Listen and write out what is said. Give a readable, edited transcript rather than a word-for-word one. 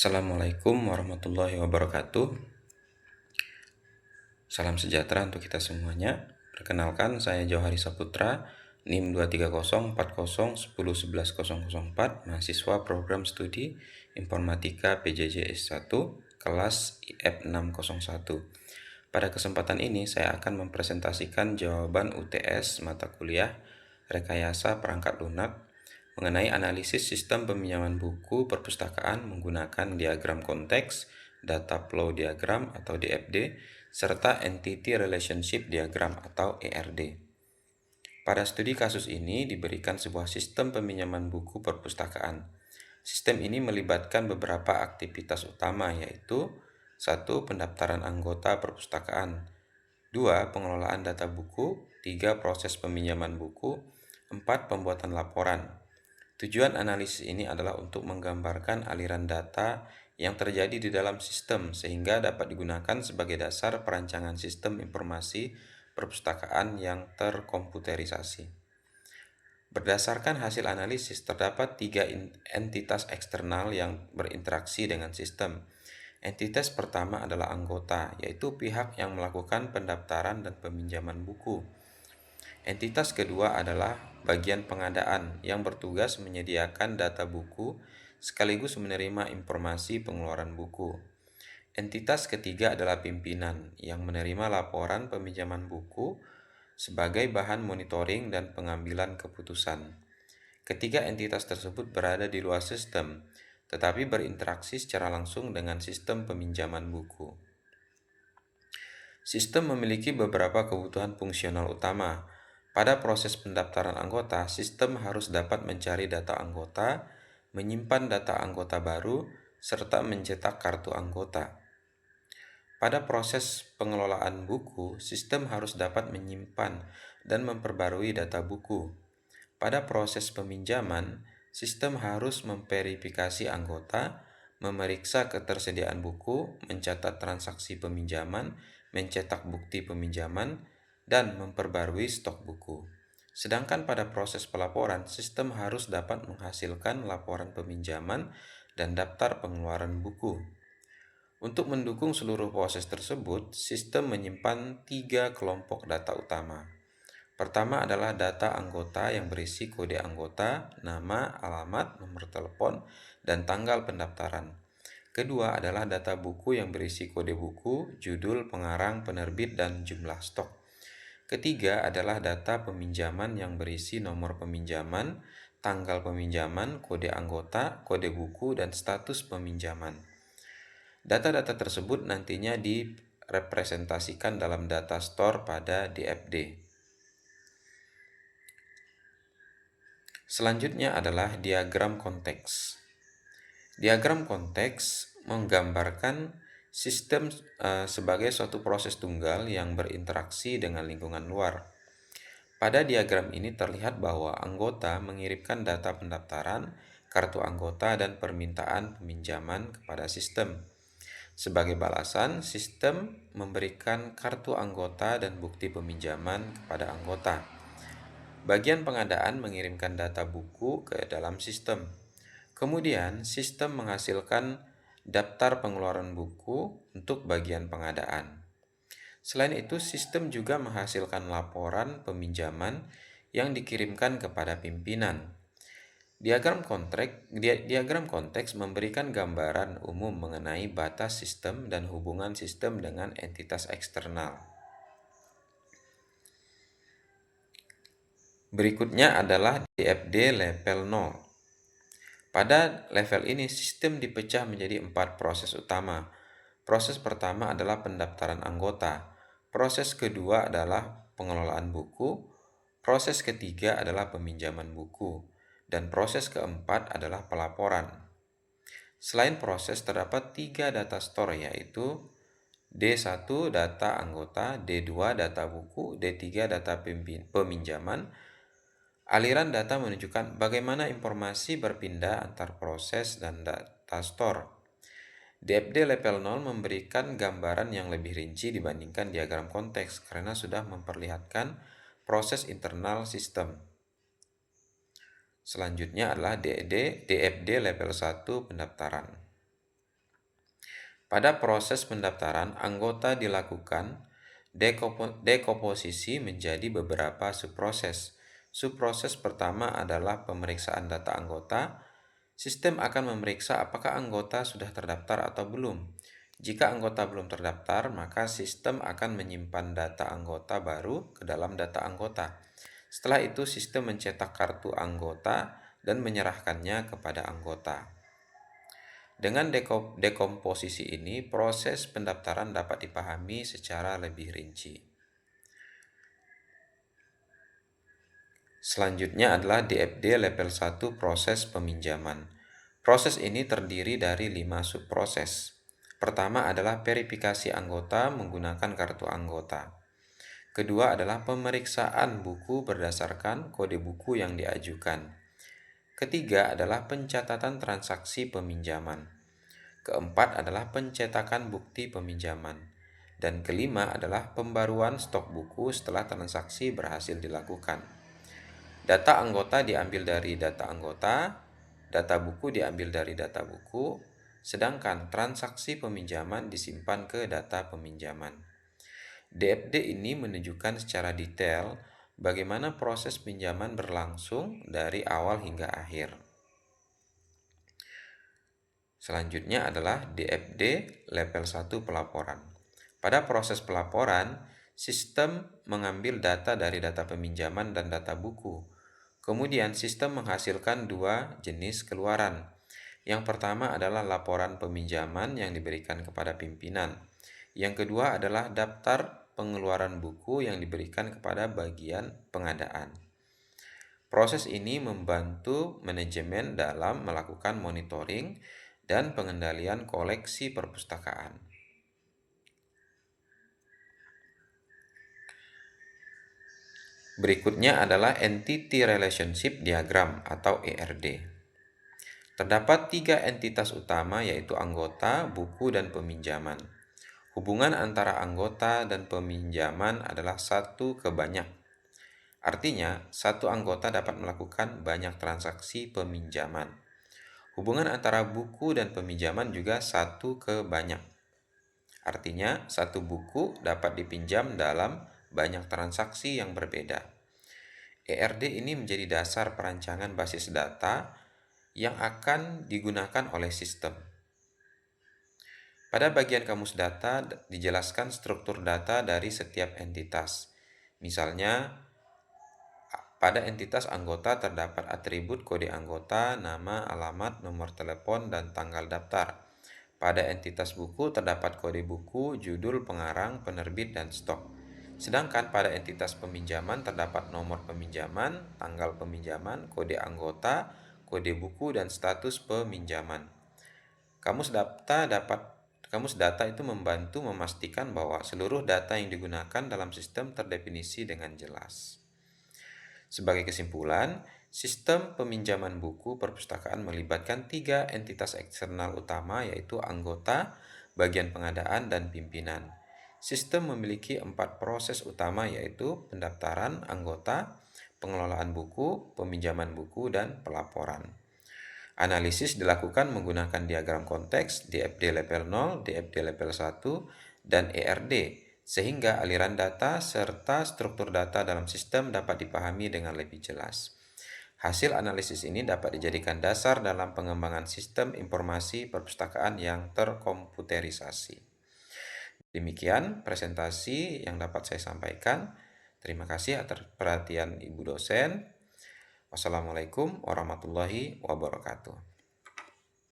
Assalamualaikum warahmatullahi wabarakatuh. Salam sejahtera untuk kita semuanya. Perkenalkan, saya Johari Saputra, NIM 2304010110004, mahasiswa program studi Informatika PJJ S1, kelas IF 601. Pada kesempatan ini, saya akan mempresentasikan jawaban UTS mata kuliah Rekayasa Perangkat Lunak mengenai analisis sistem peminjaman buku perpustakaan menggunakan diagram konteks, data flow diagram atau DFD, serta entity relationship diagram atau ERD. Pada studi kasus ini diberikan sebuah sistem peminjaman buku perpustakaan. Sistem ini melibatkan beberapa aktivitas utama, yaitu 1. Pendaftaran anggota perpustakaan, 2. Pengelolaan data buku, 3. Proses peminjaman buku, 4. Pembuatan laporan. Tujuan analisis ini adalah untuk menggambarkan aliran data yang terjadi di dalam sistem sehingga dapat digunakan sebagai dasar perancangan sistem informasi perpustakaan yang terkomputerisasi. Berdasarkan hasil analisis, terdapat 3 entitas eksternal yang berinteraksi dengan sistem. Entitas pertama adalah anggota, yaitu pihak yang melakukan pendaftaran dan peminjaman buku. Entitas kedua adalah bagian pengadaan yang bertugas menyediakan data buku sekaligus menerima informasi pengeluaran buku. Entitas ketiga adalah pimpinan yang menerima laporan peminjaman buku sebagai bahan monitoring dan pengambilan keputusan. Ketiga entitas tersebut berada di luar sistem, tetapi berinteraksi secara langsung dengan sistem peminjaman buku. Sistem memiliki beberapa kebutuhan fungsional utama. Pada proses pendaftaran anggota, sistem harus dapat mencari data anggota, menyimpan data anggota baru, serta mencetak kartu anggota. Pada proses pengelolaan buku, sistem harus dapat menyimpan dan memperbarui data buku. Pada proses peminjaman, sistem harus memverifikasi anggota, memeriksa ketersediaan buku, mencatat transaksi peminjaman, mencetak bukti peminjaman, dan memperbarui stok buku. Sedangkan pada proses pelaporan, sistem harus dapat menghasilkan laporan peminjaman dan daftar pengeluaran buku. Untuk mendukung seluruh proses tersebut, sistem menyimpan 3 kelompok data utama. Pertama adalah data anggota yang berisi kode anggota, nama, alamat, nomor telepon, dan tanggal pendaftaran. Kedua adalah data buku yang berisi kode buku, judul, pengarang, penerbit, dan jumlah stok. Ketiga adalah data peminjaman yang berisi nomor peminjaman, tanggal peminjaman, kode anggota, kode buku, dan status peminjaman. Data-data tersebut nantinya direpresentasikan dalam data store pada DFD. Selanjutnya adalah diagram konteks. Diagram konteks menggambarkan sistem sebagai suatu proses tunggal yang berinteraksi dengan lingkungan luar. Pada diagram ini terlihat bahwa anggota mengirimkan data pendaftaran, kartu anggota, dan permintaan peminjaman kepada sistem. Sebagai balasan, sistem memberikan kartu anggota dan bukti peminjaman kepada anggota. Bagian pengadaan mengirimkan data buku ke dalam sistem. Kemudian, sistem menghasilkan daftar pengeluaran buku untuk bagian pengadaan. Selain itu, sistem juga menghasilkan laporan peminjaman yang dikirimkan kepada pimpinan. Diagram konteks memberikan gambaran umum mengenai batas sistem dan hubungan sistem dengan entitas eksternal. Berikutnya adalah DFD level 0. Pada level ini, sistem dipecah menjadi 4 proses utama. Proses pertama adalah pendaftaran anggota. Proses kedua adalah pengelolaan buku. Proses ketiga adalah peminjaman buku. Dan proses keempat adalah pelaporan. Selain proses, terdapat 3 data store, yaitu D1 data anggota, D2 data buku, D3 data peminjaman. Aliran data menunjukkan bagaimana informasi berpindah antar proses dan data store. DFD level 0 memberikan gambaran yang lebih rinci dibandingkan diagram konteks karena sudah memperlihatkan proses internal sistem. Selanjutnya adalah DFD level 1 pendaftaran. Pada proses pendaftaran, anggota dilakukan dekomposisi menjadi beberapa subproses. Subproses pertama adalah pemeriksaan data anggota. Sistem akan memeriksa apakah anggota sudah terdaftar atau belum. Jika anggota belum terdaftar, maka sistem akan menyimpan data anggota baru ke dalam data anggota. Setelah itu, sistem mencetak kartu anggota dan menyerahkannya kepada anggota. Dengan dekomposisi ini, proses pendaftaran dapat dipahami secara lebih rinci. Selanjutnya adalah DFD level 1 proses peminjaman. Proses ini terdiri dari 5 subproses. Pertama adalah verifikasi anggota menggunakan kartu anggota. Kedua adalah pemeriksaan buku berdasarkan kode buku yang diajukan. Ketiga adalah pencatatan transaksi peminjaman. Keempat adalah pencetakan bukti peminjaman. Dan kelima adalah pembaruan stok buku setelah transaksi berhasil dilakukan. Data anggota diambil dari data anggota, data buku diambil dari data buku, sedangkan transaksi peminjaman disimpan ke data peminjaman. DFD ini menunjukkan secara detail bagaimana proses pinjaman berlangsung dari awal hingga akhir. Selanjutnya adalah DFD level 1 pelaporan. Pada proses pelaporan, sistem mengambil data dari data peminjaman dan data buku. Kemudian sistem menghasilkan dua jenis keluaran. Yang pertama adalah laporan peminjaman yang diberikan kepada pimpinan. Yang kedua adalah daftar pengeluaran buku yang diberikan kepada bagian pengadaan. Proses ini membantu manajemen dalam melakukan monitoring dan pengendalian koleksi perpustakaan. Berikutnya adalah Entity Relationship Diagram atau ERD. Terdapat 3 entitas utama yaitu anggota, buku, dan peminjaman. Hubungan antara anggota dan peminjaman adalah satu ke banyak. Artinya, satu anggota dapat melakukan banyak transaksi peminjaman. Hubungan antara buku dan peminjaman juga satu ke banyak. Artinya, satu buku dapat dipinjam dalam banyak transaksi yang berbeda. ERD ini menjadi dasar perancangan basis data yang akan digunakan oleh sistem. Pada bagian kamus data dijelaskan struktur data dari setiap entitas. Misalnya, pada entitas anggota terdapat atribut kode anggota, nama, alamat, nomor telepon, dan tanggal daftar. Pada entitas buku terdapat kode buku, judul, pengarang, penerbit, dan stok. Sedangkan pada entitas peminjaman terdapat nomor peminjaman, tanggal peminjaman, kode anggota, kode buku, dan status peminjaman. Kamus data itu membantu memastikan bahwa seluruh data yang digunakan dalam sistem terdefinisi dengan jelas. Sebagai kesimpulan, sistem peminjaman buku perpustakaan melibatkan 3 entitas eksternal utama yaitu anggota, bagian pengadaan, dan pimpinan. Sistem memiliki 4 proses utama yaitu pendaftaran anggota, pengelolaan buku, peminjaman buku, dan pelaporan. Analisis dilakukan menggunakan diagram konteks, DFD level 0, DFD level 1, dan ERD, sehingga aliran data serta struktur data dalam sistem dapat dipahami dengan lebih jelas. Hasil analisis ini dapat dijadikan dasar dalam pengembangan sistem informasi perpustakaan yang terkomputerisasi. Demikian presentasi yang dapat saya sampaikan. Terima kasih atas perhatian Ibu dosen. Wassalamualaikum warahmatullahi wabarakatuh.